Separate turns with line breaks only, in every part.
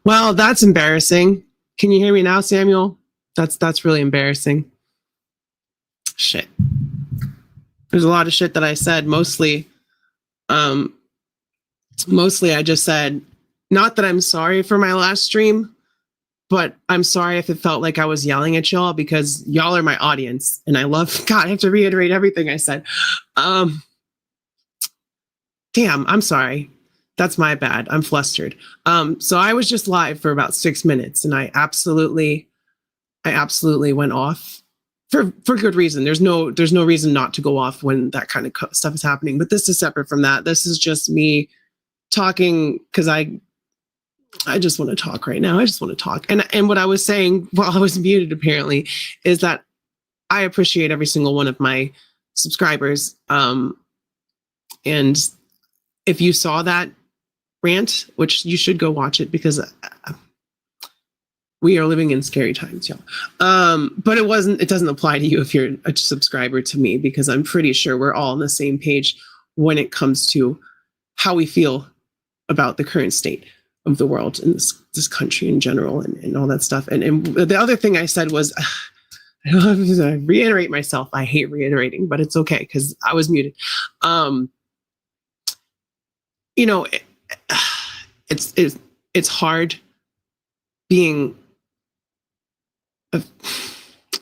Well, that's embarrassing. Can you hear me now, Samuel? That's really embarrassing. Shit. There's a lot of shit that I said. Mostly I just said, not that I'm sorry for my last stream, but I'm sorry if it felt like I was yelling at y'all, because y'all are my audience and I love, God, I have to reiterate everything I said. Damn, I'm sorry. That's my bad. I'm flustered. So I was just live for about 6 minutes and I absolutely went off for good reason. There's no reason not to go off when that kind of stuff is happening. But this is separate from that. This is just me talking because I just want to talk right now. I just want to talk. And what I was saying while I was muted apparently is that I appreciate every single one of my subscribers. And if you saw that rant, which you should go watch it because we are living in scary times, y'all. But it doesn't apply to you if you're a subscriber to me, because I'm pretty sure we're all on the same page when it comes to how we feel about the current state of the world and this country in general and all that stuff. And the other thing I said was, I don't have to reiterate myself. I hate reiterating, but it's okay because I was muted. You know, it's hard being. I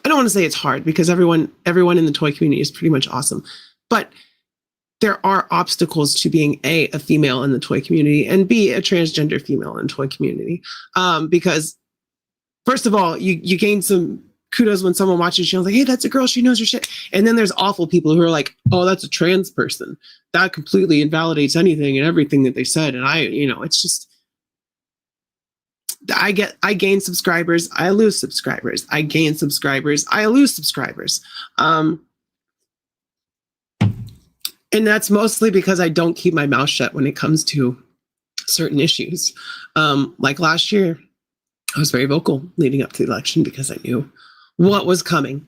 don't want to say it's hard because everyone in the toy community is pretty much awesome, but there are obstacles to being a female in the toy community and B, a transgender female in the toy community. Because first of all, you gain some kudos when someone watches you, like, hey, that's a girl, she knows her shit. And then there's awful people who are like, oh, that's a trans person. That completely invalidates anything and everything that they said. And it's just, I gain subscribers, I lose subscribers. I gain subscribers, I lose subscribers. And that's mostly because I don't keep my mouth shut when it comes to certain issues. Like last year, I was very vocal leading up to the election because I knew what was coming.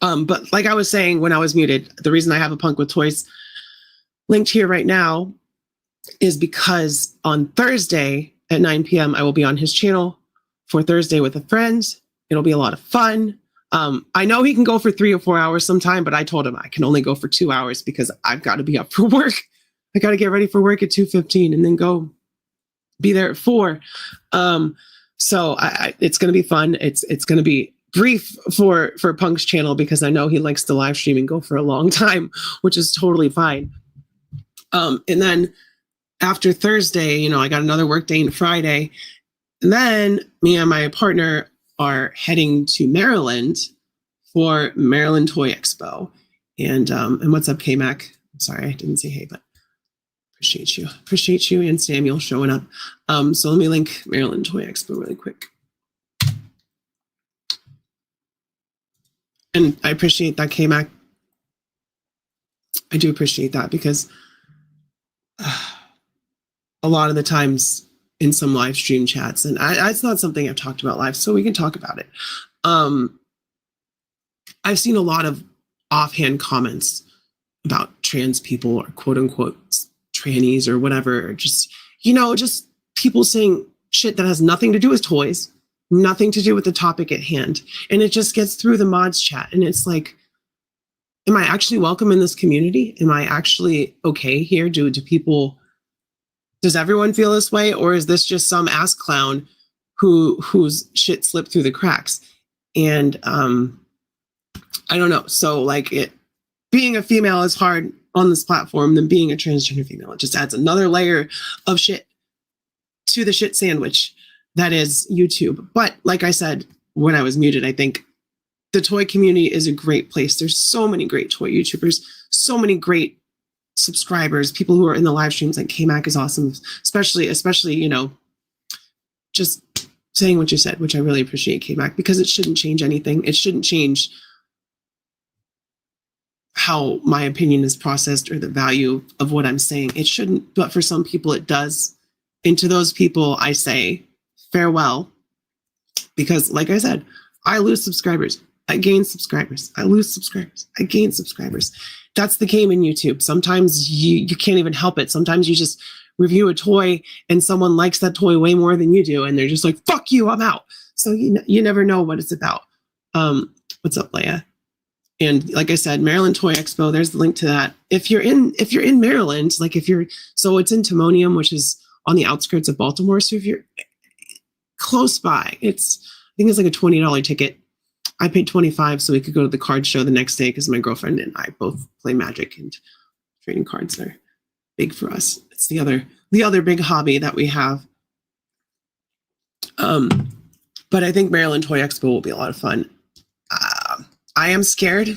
But like I was saying when I was muted, the reason I have a Punk with Toys linked here right now is because on Thursday at 9 p.m., I will be on his channel for Thursday with a friend. It'll be a lot of fun. I know he can go for 3 or 4 hours sometime, but I told him I can only go for 2 hours because I've got to be up for work. I got to get ready for work at 2:15 and then go be there at 4. So it's going to be fun. It's going to be brief for Punk's channel because I know he likes to live stream and go for a long time, which is totally fine. And then after Thursday, I got another work day on Friday. And then me and my partner are heading to Maryland for Maryland Toy Expo. And what's up, K-Mac? Sorry, I didn't say hey, but appreciate you and Samuel showing up. So let me link Maryland Toy Expo really quick. And I appreciate that, K-Mac. I do appreciate that because a lot of the times in some live stream chats, and it's not something I've talked about live, so we can talk about it. I've seen a lot of offhand comments about trans people or quote unquote trannies or whatever, or just people saying shit that has nothing to do with toys, nothing to do with the topic at hand. And it just gets through the mods chat. And it's like, am I actually welcome in this community? Am I actually okay here? Does everyone feel this way? Or is this just some ass clown whose shit slipped through the cracks? And I don't know. So being a female is hard on this platform than being a transgender female. It just adds another layer of shit to the shit sandwich that is YouTube. But like I said, when I was muted, I think the toy community is a great place. There's so many great toy YouTubers, so many great subscribers, people who are in the live streams. Like K-Mac is awesome, especially, just saying what you said, which I really appreciate, K-Mac, because it shouldn't change anything. It shouldn't change how my opinion is processed or the value of what I'm saying. It shouldn't, but for some people it does. And to those people, I say farewell, because like I said, I lose subscribers, I gain subscribers, I lose subscribers, I gain subscribers. That's the game in YouTube. Sometimes you can't even help it. Sometimes you just review a toy and someone likes that toy way more than you do, and they're just like, fuck you, I'm out. So you never know what it's about. What's up, Leia? And like I said, Maryland Toy Expo, there's the link to that. If you're in Maryland, so it's in Timonium, which is on the outskirts of Baltimore. So if you're close by, I think it's like a $20 ticket. I paid $25 so we could go to the card show the next day because my girlfriend and I both play Magic, and trading cards are big for us. It's the other big hobby that we have. But I think Maryland Toy Expo will be a lot of fun. I am scared.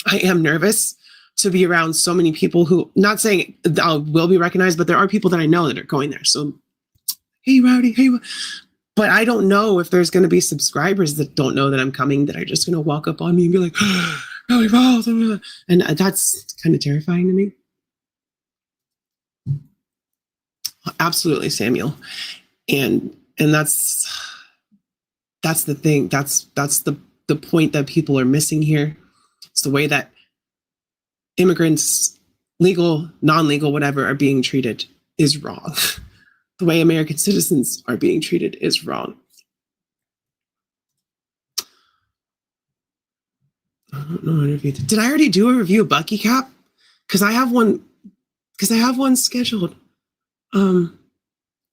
I am nervous to be around so many people who, not saying I will be recognized, but there are people that I know that are going there. So, hey, Rowdy, hey. But I don't know if there's going to be subscribers that don't know that I'm coming, that are just going to walk up on me and be like, Rowdy Balls. And that's kind of terrifying to me. Absolutely, Samuel. And that's the thing. That's the point that people are missing here. It's the way that immigrants, legal, non-legal, whatever, are being treated is wrong. The way American citizens are being treated is wrong. I don't know. Did I already do a review of Bucky Cap? Because I have one scheduled. You're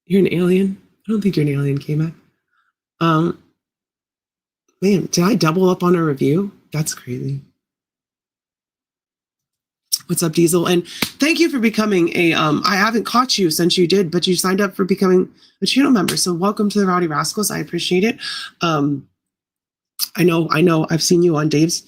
an alien? I don't think you're an alien, K-Mac. Man, did I double up on a review? That's crazy. What's up, Diesel? And thank you for becoming I haven't caught you since you did, but you signed up for becoming a channel member. So welcome to the Rowdy Rascals. I appreciate it. I know I've seen you on Dave's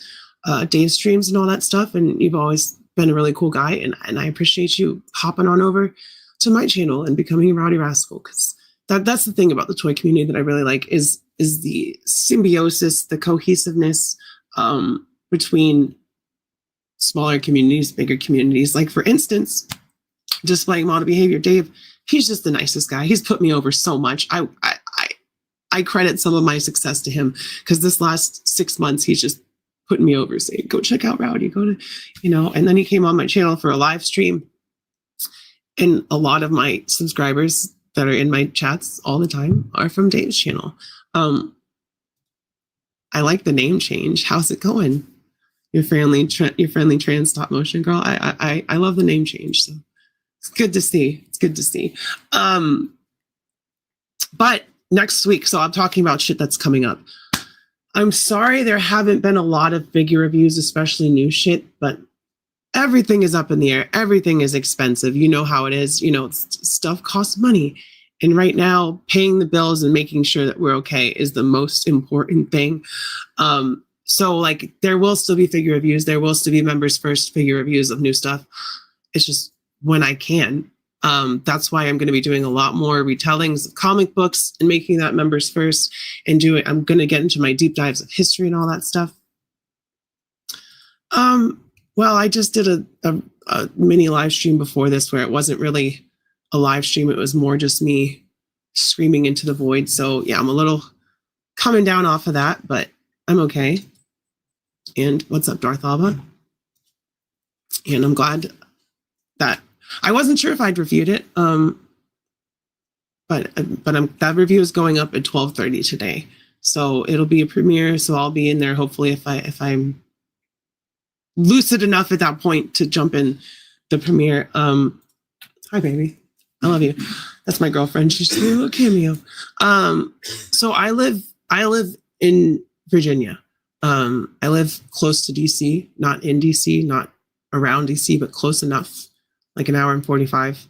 streams and all that stuff, and you've always been a really cool guy, and I appreciate you hopping on over to my channel and becoming a Rowdy Rascal, because that's the thing about the toy community that I really like is the symbiosis, the cohesiveness between smaller communities, bigger communities. Like, for instance, displaying model behavior, Dave, he's just the nicest guy. He's put me over so much. I credit some of my success to him, because this last 6 months, he's just putting me over, saying, go check out Rowdy, go to, and then he came on my channel for a live stream. And a lot of my subscribers that are in my chats all the time are from Dave's channel. I like the name change. How's it going? Your friendly trans stop motion girl. I love the name change. So it's good to see. It's good to see. But next week, so I'm talking about shit that's coming up. I'm sorry there haven't been a lot of figure reviews, especially new shit, but everything is up in the air. Everything is expensive. You know how it is. Stuff costs money. And right now, paying the bills and making sure that we're okay is the most important thing. So like, there will still be figure reviews. There will still be members first figure reviews of new stuff. It's just when I can. That's why I'm going to be doing a lot more retellings of comic books and making that members first, and I'm going to get into my deep dives of history and all that stuff. Well, I just did a mini live stream before this where it wasn't really a live stream. It was more just me screaming into the void. So yeah, I'm a little coming down off of that, but I'm okay. And what's up, Darth Alba? And I'm glad that I wasn't sure if I'd reviewed it. But that review is going up at 12:30 today. So it'll be a premiere. So I'll be in there hopefully if I'm lucid enough at that point to jump in the premiere. Hi, baby. I love you. That's my girlfriend. She's doing a little cameo. So I live in Virginia. I live close to DC, not in DC, not around DC, but close enough, like an hour and 45.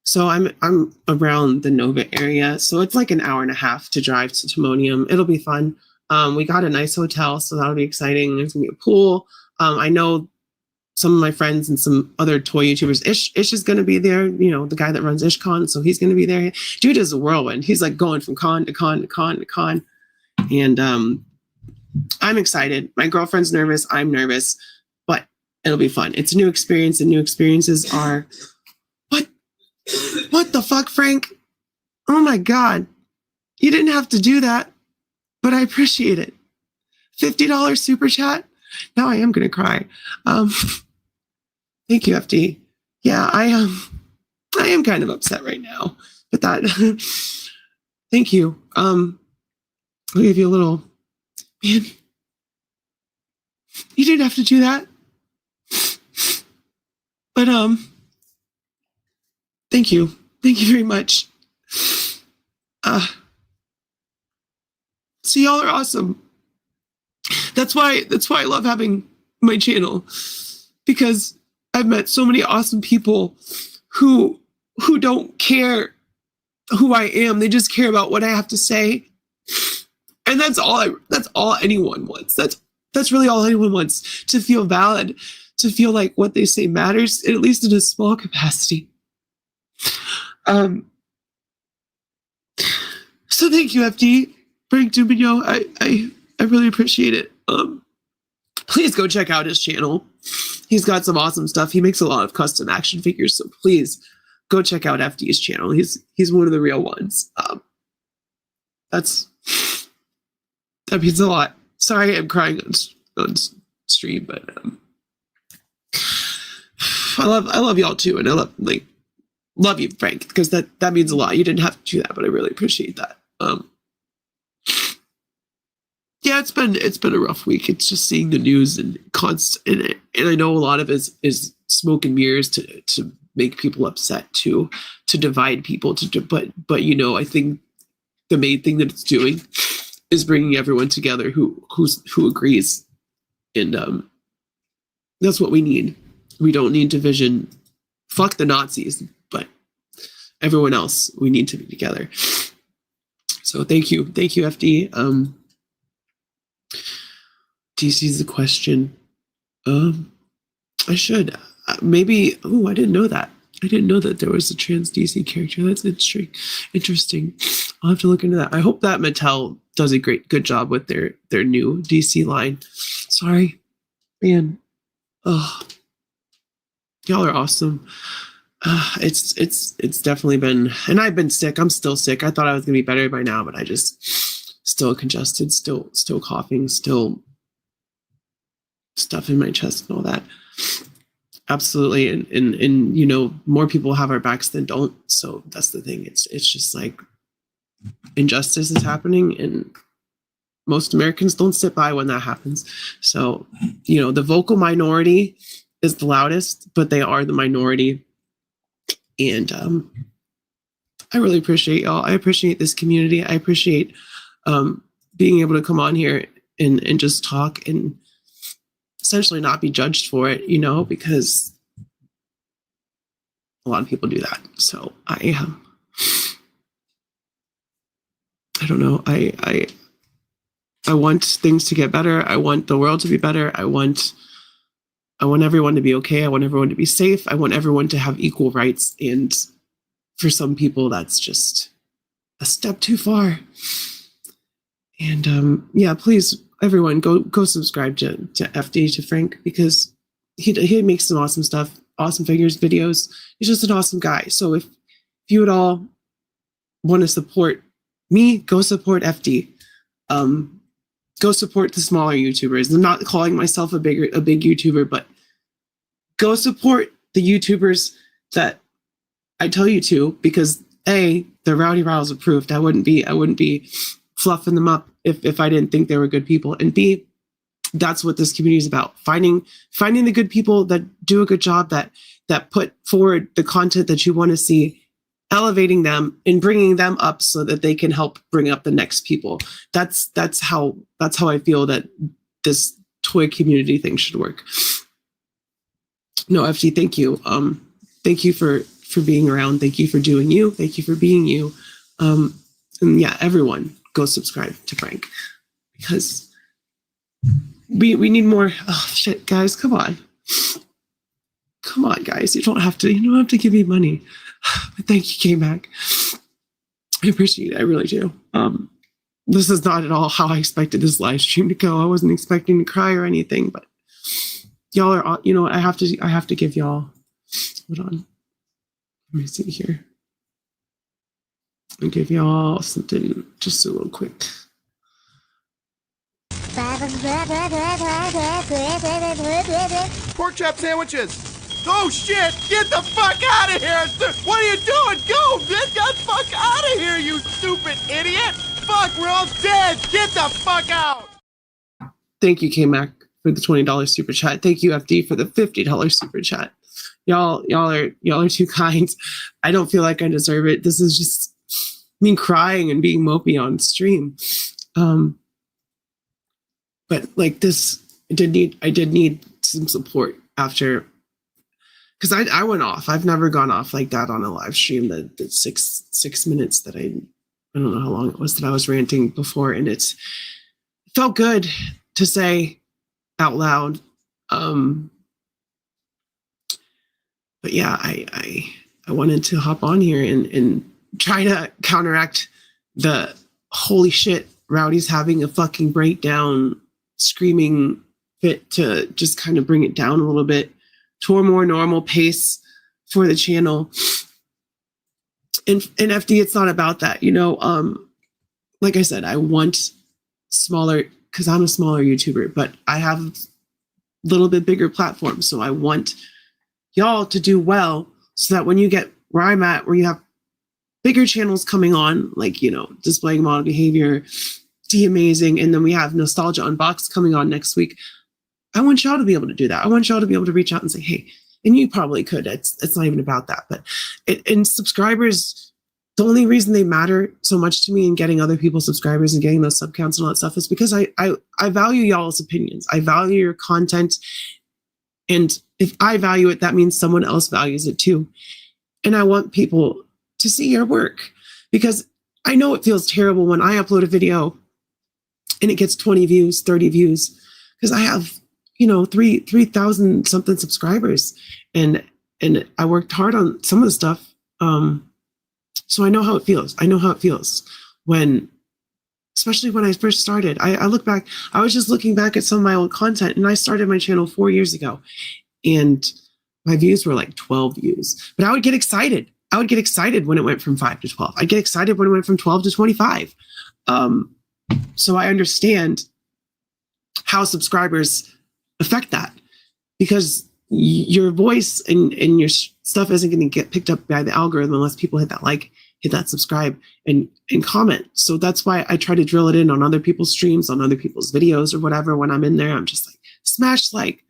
So I'm around the Nova area. So it's like an hour and a half to drive to Timonium. It'll be fun. We got a nice hotel, so that'll be exciting. There's gonna be a pool. I know some of my friends and some other toy YouTubers. Ish is going to be there, the guy that runs IshCon, so he's going to be there. Dude is a whirlwind. He's like going from con to con to con to con. And I'm excited. My girlfriend's nervous. I'm nervous, but it'll be fun. It's a new experience, and new experiences are... What the fuck, Frank? Oh my God. You didn't have to do that, but I appreciate it. $50 super chat? Now I am going to cry. Thank you, FD. Yeah, I am kind of upset right now, but that, thank you. I'll give you a little, man, you didn't have to do that. But, thank you. Thank you very much. So y'all are awesome. That's why I love having my channel, because I've met so many awesome people who don't care who I am. They just care about what I have to say. And that's all anyone wants. That's really all anyone wants, to feel valid, to feel like what they say matters, at least in a small capacity. So thank you, FD, Frank Dubigno. I really appreciate it. Please go check out his channel. He's got some awesome stuff. He makes a lot of custom action figures, so please go check out FD's channel. He's one of the real ones. That means a lot. Sorry, I'm crying on stream, but I love y'all too, and I love you, Frank, because that means a lot. You didn't have to do that, but I really appreciate that. Yeah, it's been a rough week. It's just seeing the news and constant, and I know a lot of it is smoke and mirrors to make people upset, to divide people, but you know, I think the main thing that it's doing is bringing everyone together who agrees, and that's what we need. We don't need division. Fuck the Nazis, but everyone else, we need to be together. So thank you, FD. DC's the question. I should maybe. Oh, I didn't know that. I didn't know that there was a trans DC character. That's interesting. I'll have to look into that. I hope that Mattel does a good job with their new DC line. Sorry, man. Oh, y'all are awesome. It's definitely been, and I've been sick. I'm still sick. I thought I was gonna be better by now, but I just still congested, still coughing, still stuff in my chest and all that. Absolutely, and you know, more people have our backs than don't. So that's the thing. It's just like injustice is happening, and most Americans don't sit by when that happens. So, you know, the vocal minority is the loudest, but they are the minority. And I really appreciate y'all. I appreciate this community. I appreciate being able to come on here and just talk and essentially not be judged for it, you know, because a lot of people do that. So I don't know. I want things to get better. I want the world to be better. I want everyone to be okay. I want everyone to be safe. I want everyone to have equal rights. And for some people, that's just a step too far. And yeah, please, everyone, go subscribe to FD, to Frank, because he makes some awesome stuff, awesome figures, videos. He's just an awesome guy. So if you at all want to support me, go support FD. Go support the smaller YouTubers. I'm not calling myself a big YouTuber, but go support the YouTubers that I tell you to, because A, they're Rowdy Riles approved. I wouldn't be fluffing them up if I didn't think they were good people. And B, that's what this community is about. Finding the good people that do a good job, that put forward the content that you want to see, elevating them and bringing them up so that they can help bring up the next people. That's how I feel that this toy community thing should work. No, FG, thank you. Thank you for being around. Thank you for doing you. Thank you for being you. And yeah, everyone go subscribe to Frank, because we need more. Oh shit, guys, come on, guys. You don't have to give me money. But thank you, K-Mac. I appreciate it. I really do. This is not at all how I expected this live stream to go. I wasn't expecting to cry or anything, but y'all are, you know, I have to give y'all, hold on. Let me see here. I'll give y'all something just a little quick.
Pork chop sandwiches. Oh shit! Get the fuck out of here! What are you doing? Go! Get the fuck out of here, you stupid idiot! Fuck, we're all dead! Get the fuck out!
Thank you, K-Mac, for the $20 super chat. Thank you, FD, for the $50 super chat. Y'all are too kind. I don't feel like I deserve it. This is just me crying and being mopey on stream. But like this, I did need some support after, because I went off. I've never gone off like that on a live stream. The 6 minutes that I don't know how long it was that I was ranting before, and it felt good to say out loud. But yeah, I wanted to hop on here and try to counteract the holy shit, Rowdy's having a fucking breakdown, screaming fit, to just kind of bring it down a little bit to a more normal pace for the channel. And FD, it's not about that, you know. Like I said, I want smaller, because I'm a smaller YouTuber, but I have a little bit bigger platform. So I want y'all to do well, so that when you get where I'm at, where you have bigger channels coming on, like, you know, Displaying Model Behavior, D-Amazing, and then we have Nostalgia Unboxed coming on next week. I want y'all to be able to do that. I want y'all to be able to reach out and say, hey, and you probably could. It's not even about that. But and subscribers, the only reason they matter so much to me in getting other people's subscribers and getting those sub counts and all that stuff is because I value y'all's opinions. I value your content. And if I value it, that means someone else values it too. And I want people to see your work, because I know it feels terrible when I upload a video and it gets 20 views, 30 views, because I have, you know, 3,000 something subscribers, and I worked hard on some of the stuff. So I know how it feels. I know how it feels when, especially when I first started. I look back, I was just looking back at some of my old content, and I started my channel 4 years ago, and my views were like 12 views. But I would get excited. I would get excited when it went from 5 to 12. I'd get excited when it went from 12 to 25. So I understand how subscribers affect that, because your voice and your stuff isn't going to get picked up by the algorithm unless people hit that like, hit that subscribe, and comment. So that's why I try to drill it in on other people's streams, on other people's videos or whatever. When I'm in there, I'm just like, smash like,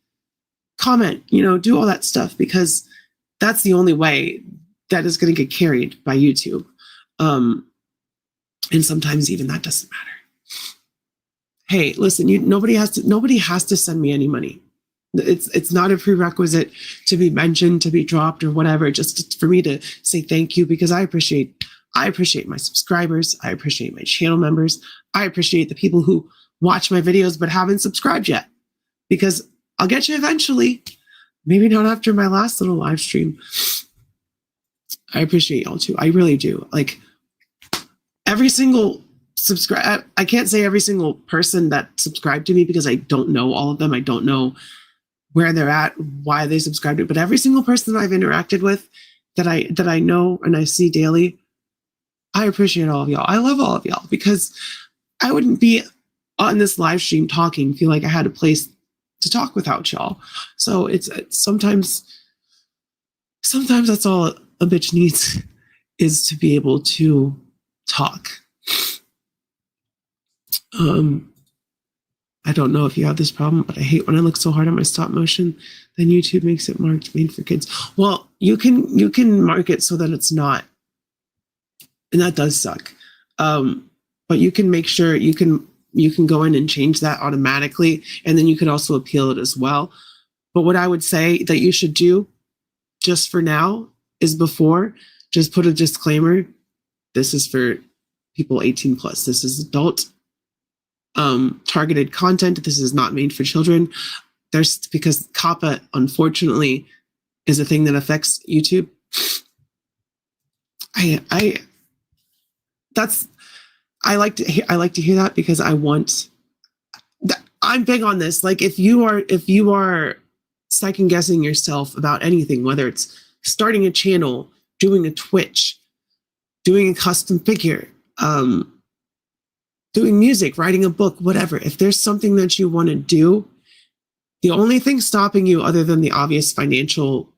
comment, you know, do all that stuff, because that's the only way that is going to get carried by YouTube. And sometimes even that doesn't matter. Hey, listen, nobody has to send me any money. It's not a prerequisite to be mentioned, to be dropped or whatever, just for me to say thank you, because I appreciate my subscribers. I appreciate my channel members. I appreciate the people who watch my videos but haven't subscribed yet, because I'll get you eventually. Maybe not after my last little live stream. I appreciate y'all too. I really do. Like, every single subscribe, I can't say every single person that subscribed to me, because I don't know all of them. I don't know where they're at, why they subscribed to it. But every single person that I've interacted with, that I know and I see daily, I appreciate all of y'all. I love all of y'all, because I wouldn't be on this live stream talking, feel like I had a place to talk without y'all. So it's sometimes that's all a bitch needs, is to be able to talk. I don't know if you have this problem, but I hate when I look so hard at my stop motion, then YouTube makes it marked made for kids. Well, you can mark it so that it's not, and that does suck. But you can make sure you can go in and change that automatically, and then you can also appeal it as well. But what I would say that you should do, just for now, is before, just put a disclaimer. This is for people 18 plus. This is adult targeted content. This is not made for children. Because COPPA, unfortunately, is a thing that affects YouTube. I like to hear that, because I'm big on this. Like, if you are second guessing yourself about anything, whether it's starting a channel, doing a Twitch, doing a custom figure, doing music, writing a book, whatever, if there's something that you want to do, the only thing stopping you, other than the obvious financial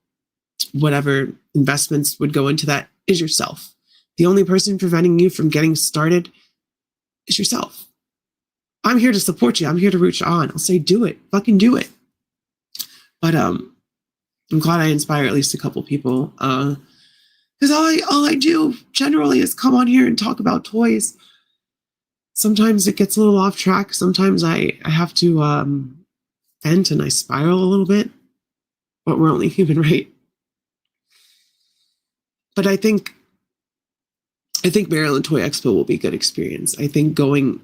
whatever investments would go into that is yourself. The only person preventing you from getting started is yourself. I'm here to support you. I'm here to root you on. I'll say, do it. Fucking do it. But I'm glad I inspire at least a couple people. Because all I do generally is come on here and talk about toys. Sometimes it gets a little off track. Sometimes I have to vent and I spiral a little bit. But we're only human, right? But I think Maryland Toy Expo will be a good experience. I think going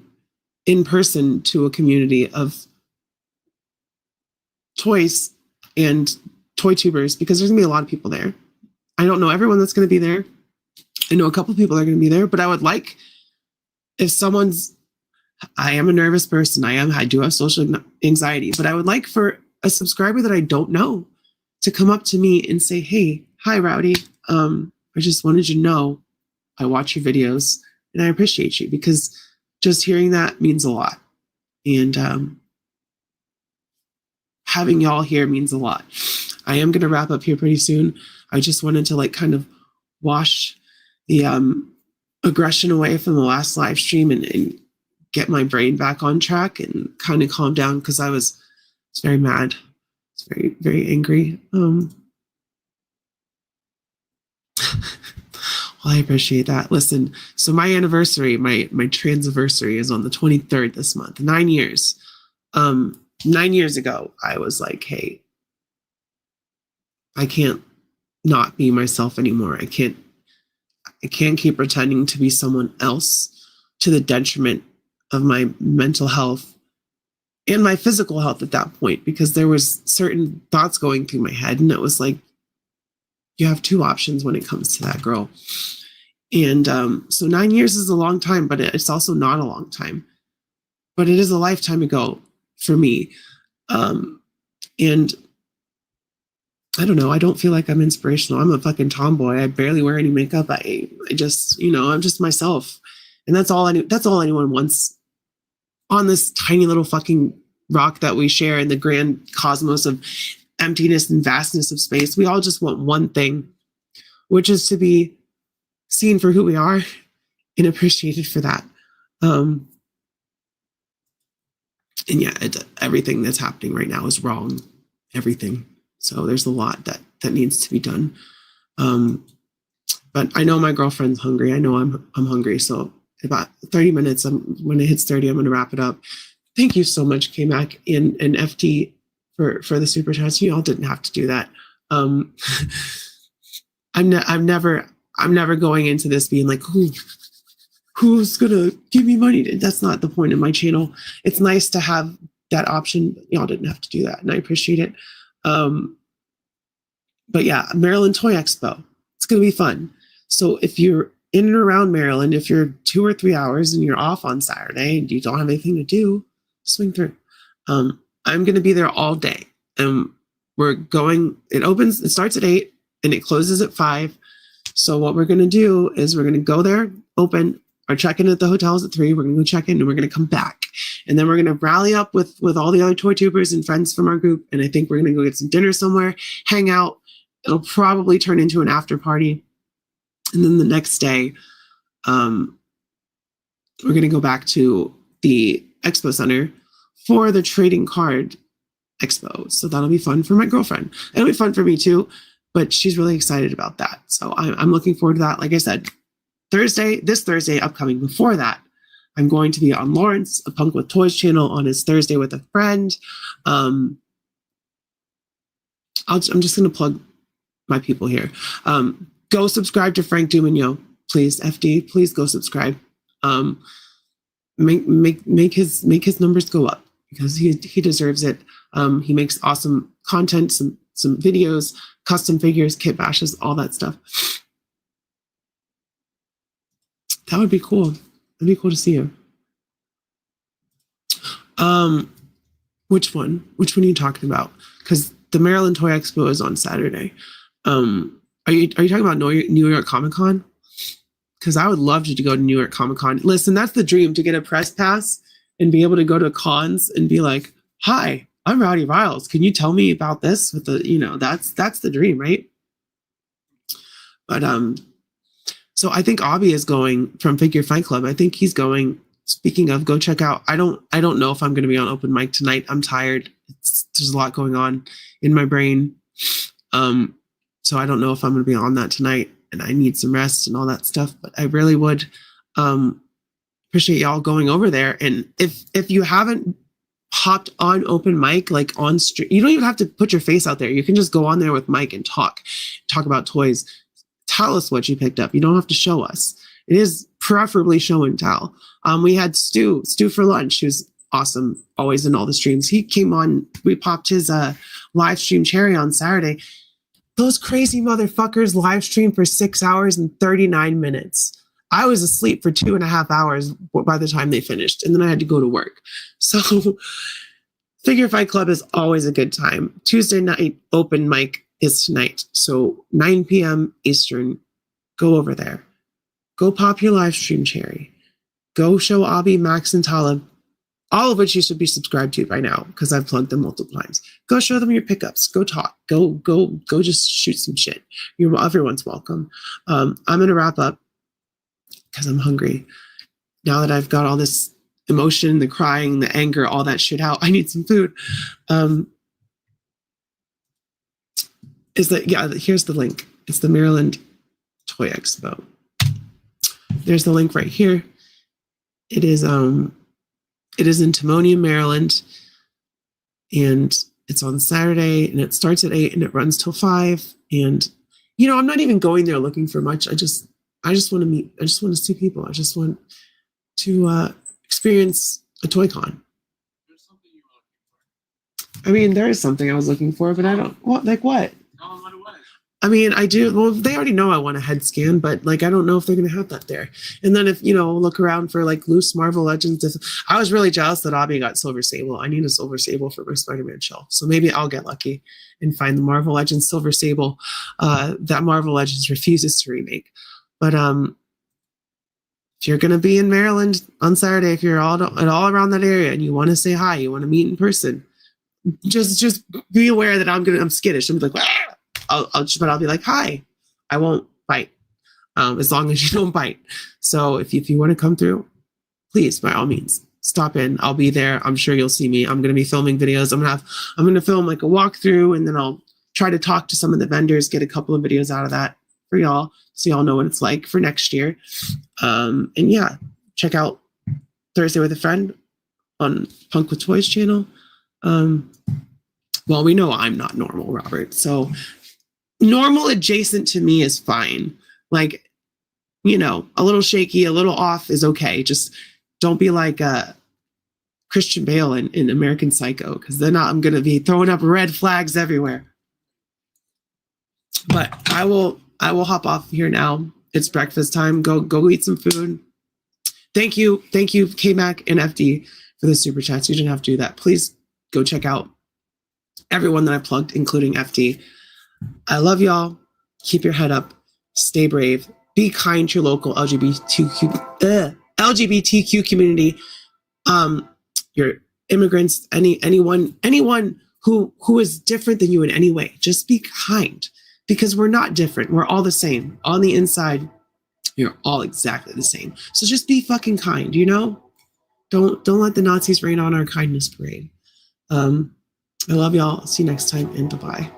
in person to a community of toys and toy tubers, because there's gonna be a lot of people there. I don't know everyone that's gonna be there. I know a couple of people are gonna be there, but I would like if I am a nervous person. I do have social anxiety, but I would like for a subscriber that I don't know to come up to me and say, hey, hi, Rowdy. I just wanted you to know I watch your videos and I appreciate you, because just hearing that means a lot. And having y'all here means a lot. I am going to wrap up here pretty soon. I just wanted to kind of wash the aggression away from the last live stream and get my brain back on track and kind of calm down, because I was very mad. I was very, very angry. Well, I appreciate that. Listen, so my anniversary, my transiversary is on the 23rd this month. 9 years. 9 years ago, I was like, hey, I can't not be myself anymore. I can't keep pretending to be someone else to the detriment of my mental health and my physical health at that point, because there was certain thoughts going through my head, and it was like, you have two options when it comes to that, girl. And so 9 years is a long time, but it's also not a long time. But it is a lifetime ago for me. And I don't know. I don't feel like I'm inspirational. I'm a fucking tomboy. I barely wear any makeup. I just, I'm just myself. And that's all anyone wants on this tiny little fucking rock that we share in the grand cosmos of emptiness and vastness of space. We all just want one thing, which is to be seen for who we are and appreciated for that. And yeah, everything that's happening right now is wrong. Everything. So there's a lot that needs to be done. But I know my girlfriend's hungry. I know I'm hungry. So about 30 minutes, when it hits 30, I'm going to wrap it up. Thank you so much, K-Mac and FT, for the super chats. You all didn't have to do that. I'm never going into this being like, who's gonna give me money? That's not the point of my channel. It's nice to have that option. Y'all didn't have to do that, and I appreciate it. But yeah, Maryland Toy Expo. It's gonna be fun. So if you're in and around Maryland, if you're 2 or 3 hours and you're off on Saturday and you don't have anything to do, swing through. I'm gonna be there all day. It starts at 8 and it closes at 5. So what we're gonna do is we're gonna go there, open, or check in at the hotels at 3. We're gonna go check in and we're gonna come back. And then we're gonna rally up with all the other toy tubers and friends from our group. And I think we're gonna go get some dinner somewhere, hang out. It'll probably turn into an after party. And then the next day, we're gonna go back to the expo center for the trading card expo. So that'll be fun for my girlfriend. It'll be fun for me too, but she's really excited about that. So I'm looking forward to that. Like I said, this Thursday upcoming. Before that, I'm going to be on Lawrence, a Punk with Toys channel, on his Thursday with a friend. I'm just going to plug my people here. Go subscribe to Frank Dumigno, please. FD, please go subscribe. Make his numbers go up, because he deserves it. He makes awesome content, some videos, custom figures, kit bashes, all that stuff. That would be cool. It'd be cool to see you. Which one? Which one are you talking about? Because the Maryland Toy Expo is on Saturday. Are you talking about New York Comic Con? Because I would love you to go to New York Comic Con. Listen, that's the dream, to get a press pass and be able to go to cons and be like, "Hi, I'm Rowdy Riles. Can you tell me about this?" With the, that's the dream, right? But so I think Abby is going from Figure Fight Club. I think he's going. Speaking of, go check out. I don't know if I'm going to be on open mic tonight. I'm tired. There's a lot going on in my brain. So I don't know if I'm going to be on that tonight, and I need some rest and all that stuff. But I really would appreciate y'all going over there. And if you haven't hopped on open mic, like on stream, you don't even have to put your face out there. You can just go on there with Mike and talk about toys. Tell us what you picked up. You don't have to show us. It is preferably show and tell. We had Stu for lunch, who's awesome, always in all the streams. He came on, we popped his live stream cherry on Saturday. Those crazy motherfuckers live streamed for 6 hours and 39 minutes. I was asleep for 2.5 hours by the time they finished, and then I had to go to work. So Figure Fight Club is always a good time. Tuesday night open mic is tonight. So 9 p.m. Eastern, go over there. Go pop your live stream cherry. Go show Abby, Max, and Talib, all of which you should be subscribed to by now because I've plugged them multiple times. Go show them your pickups. Go talk. Go just shoot some shit. Everyone's welcome. I'm going to wrap up because I'm hungry. Now that I've got all this emotion, the crying, the anger, all that shit out, I need some food. Here's the link. It's the Maryland Toy Expo. There's the link right here. It is in Timonium, Maryland, and it's on Saturday, and it starts at 8 and it runs till 5. And I'm not even going there looking for much. I just want to meet. I just want to see people. I just want to experience a toy con. There's something you were looking for. I mean, there is something I was looking for, but I don't. What? Like what? Tell them what it was. I mean, I do. Well, they already know I want a head scan, but like, I don't know if they're going to have that there. And then if, look around for like loose Marvel Legends. I was really jealous that Abby got Silver Sable. I need a Silver Sable for my Spider-Man shelf. So maybe I'll get lucky and find the Marvel Legends Silver Sable that Marvel Legends refuses to remake. But if you're going to be in Maryland on Saturday, if you're all around that area and you want to say hi, you want to meet in person, just be aware that I'm skittish. I'm like, ah! I'll be like, hi. I won't bite, as long as you don't bite. So if you want to come through, please, by all means, stop in. I'll be there. I'm sure you'll see me. I'm going to be filming videos. I'm going to film like a walkthrough, and then I'll try to talk to some of the vendors, get a couple of videos out of that for y'all, so y'all know what it's like for next year. And yeah, check out Thursday with a Friend on Punk with Toys channel. Well, we know I'm not normal, Robert. So normal adjacent to me is fine. Like, a little shaky, a little off is okay. Just don't be like Christian Bale in American Psycho, because then I'm going to be throwing up red flags everywhere. But I will hop off here now. It's breakfast time. Go eat some food. Thank you, K-Mac and FD for the super chats. You didn't have to do that. Please go check out everyone that I plugged, including FD. I love y'all. Keep your head up. Stay brave. Be kind to your local LGBTQ community. Your immigrants, anyone who is different than you in any way. Just be kind, because we're not different. We're all the same. On the inside, you're all exactly the same. So just be fucking kind. Don't let the Nazis rain on our kindness parade. I love y'all. See you next time, and bye-bye.